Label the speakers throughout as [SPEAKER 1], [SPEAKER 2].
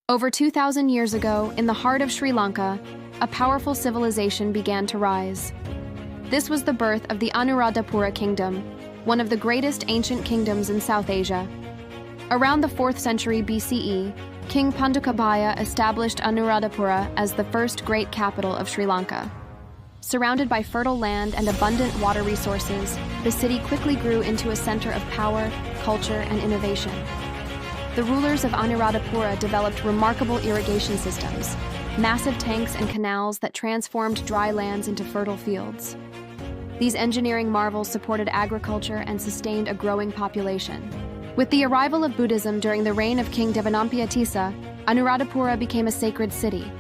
[SPEAKER 1] Over 2,000 years ago, in the heart of Sri Lanka, a powerful civilization began to rise. This was the birth of the Anuradhapura kingdom, one of the greatest ancient kingdoms in South Asia. Around the 4th century BCE, King Pandukabaya established Anuradhapura as the first great capital of Sri Lanka. Surrounded by fertile land and abundant water resources, the city quickly grew into a center of power, culture, and innovation. The rulers of Anuradhapura developed remarkable irrigation systems, massive tanks and canals that transformed dry lands into fertile fields. These engineering marvels supported agriculture and sustained a growing population. With the arrival of Buddhism during the reign of King Devanampiya, Anuradhapura became a sacred city.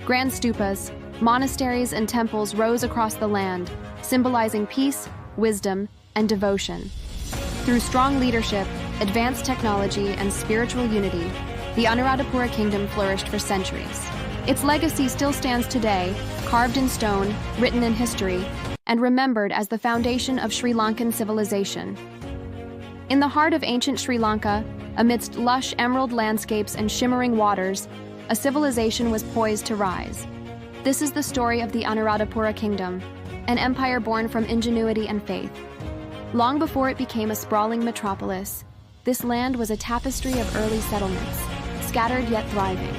[SPEAKER 1] Grand stupas, monasteries, and temples rose across the land, symbolizing peace, wisdom, and devotion. Through strong leadership, advanced technology, and spiritual unity, the Anuradhapura kingdom flourished for centuries. Its legacy still stands today, carved in stone, written in history, and remembered as the foundation of Sri Lankan civilization. In the heart of ancient Sri Lanka, amidst lush emerald landscapes and shimmering waters, a civilization was poised to rise. This is the story of the Anuradhapura kingdom, an empire born from ingenuity and faith. Long before it became a sprawling metropolis, this land was a tapestry of early settlements, scattered yet thriving.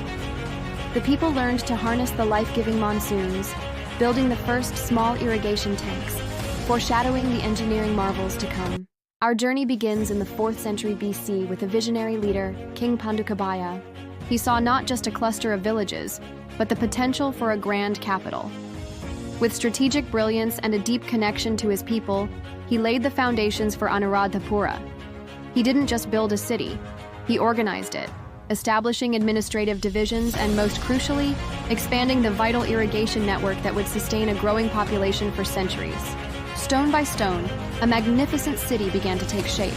[SPEAKER 1] The people learned to harness the life-giving monsoons, building the first small irrigation tanks, foreshadowing the engineering marvels to come. Our journey begins in the 4th century BC with a visionary leader, King Pandukabaya. He saw not just a cluster of villages, but the potential for a grand capital. With strategic brilliance and a deep connection to his people, he laid the foundations for Anuradhapura. He didn't just build a city, he organized it, establishing administrative divisions and, most crucially, expanding the vital irrigation network that would sustain a growing population for centuries. Stone by stone, a magnificent city began to take shape.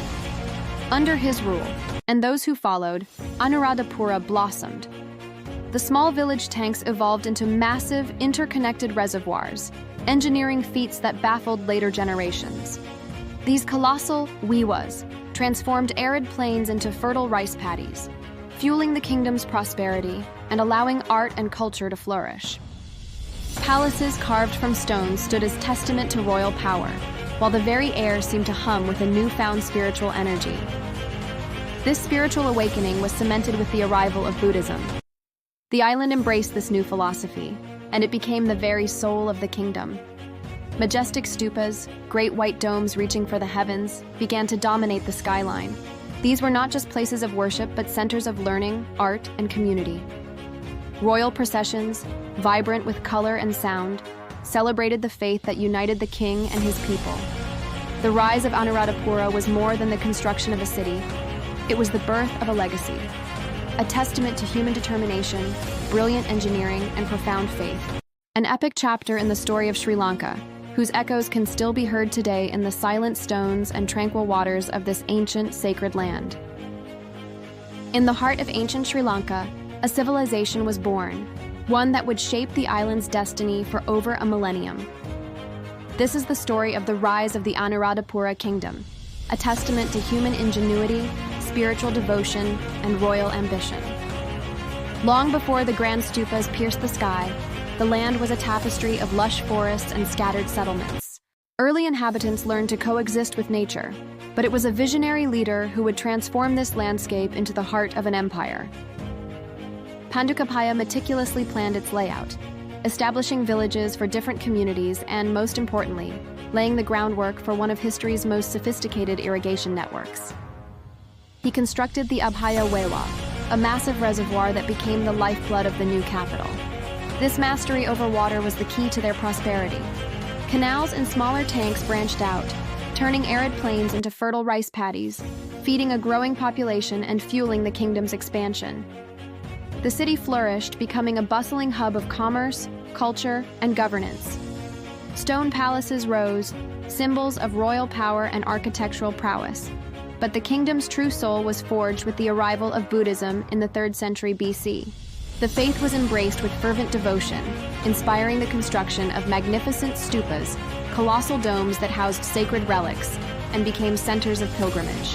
[SPEAKER 1] Under his rule, and those who followed, Anuradhapura blossomed. The small village tanks evolved into massive, interconnected reservoirs, engineering feats that baffled later generations. These colossal wewas transformed arid plains into fertile rice paddies, fueling the kingdom's prosperity and allowing art and culture to flourish. Palaces carved from stone stood as testament to royal power, while the very air seemed to hum with a newfound spiritual energy. This spiritual awakening was cemented with the arrival of Buddhism. The island embraced this new philosophy, and it became the very soul of the kingdom. Majestic stupas, great white domes reaching for the heavens, began to dominate the skyline. These were not just places of worship, but centers of learning, art, and community. Royal processions, vibrant with color and sound, celebrated the faith that united the king and his people. The rise of Anuradhapura was more than the construction of a city. It was the birth of a legacy, a testament to human determination, brilliant engineering, and profound faith. An epic chapter in the story of Sri Lanka, whose echoes can still be heard today in the silent stones and tranquil waters of this ancient, sacred land. In the heart of ancient Sri Lanka, a civilization was born, one that would shape the island's destiny for over a millennium. This is the story of the rise of the Anuradhapura kingdom, a testament to human ingenuity, spiritual devotion, and royal ambition. Long before the grand stupas pierced the sky, the land was a tapestry of lush forests and scattered settlements. Early inhabitants learned to coexist with nature, but it was a visionary leader who would transform this landscape into the heart of an empire. Pandukabaya meticulously planned its layout, establishing villages for different communities and, most importantly, laying the groundwork for one of history's most sophisticated irrigation networks. He constructed the Abhaya Wewa, a massive reservoir that became the lifeblood of the new capital. This mastery over water was the key to their prosperity. Canals and smaller tanks branched out, turning arid plains into fertile rice paddies, feeding a growing population and fueling the kingdom's expansion. The city flourished, becoming a bustling hub of commerce, culture, and governance. Stone palaces rose, symbols of royal power and architectural prowess. But the kingdom's true soul was forged with the arrival of Buddhism in the 3rd century BC. The faith was embraced with fervent devotion, inspiring the construction of magnificent stupas, colossal domes that housed sacred relics, and became centers of pilgrimage.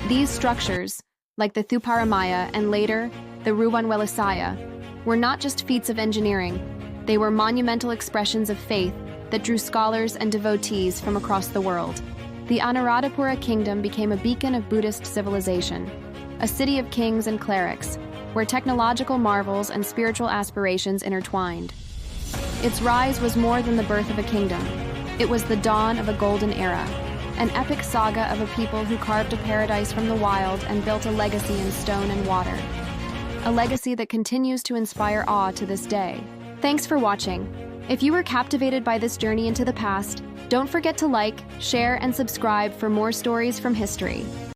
[SPEAKER 1] These structures, like the Thuparamaya and later the Ruwanwelisaya, were not just feats of engineering, they were monumental expressions of faith that drew scholars and devotees from across the world. The Anuradhapura kingdom became a beacon of Buddhist civilization, a city of kings and clerics, where technological marvels and spiritual aspirations intertwined. Its rise was more than the birth of a kingdom. It was the dawn of a golden era, an epic saga of a people who carved a paradise from the wild and built a legacy in stone and water. A legacy that continues to inspire awe to this day. Thanks for watching. If you were captivated by this journey into the past, don't forget to like, share, and subscribe for more stories from history.